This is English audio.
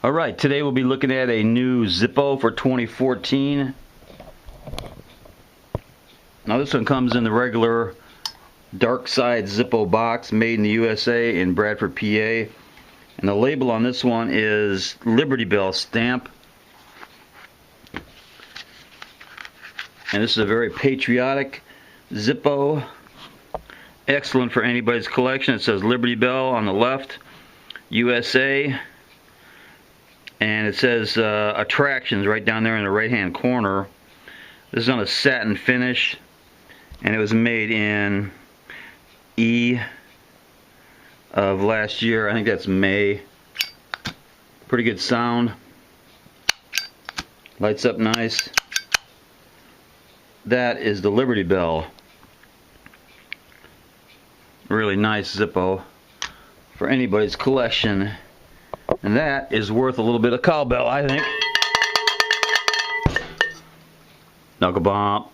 Alright, today we'll be looking at a new Zippo for 2014. Now this one comes in the regular dark side Zippo box, made in the USA in Bradford, PA. And the label on this one is Liberty Bell stamp. And this is a very patriotic Zippo. Excellent for anybody's collection. It says Liberty Bell on the left, USA. And it says attractions right down there in the right hand corner. This is on a satin finish, and it was made in E of last year. I think that's May. Pretty good sound. Lights up nice. That is the Liberty Bell. Really nice Zippo for anybody's collection. And that is worth a little bit of cowbell, I think. Knuckle bump.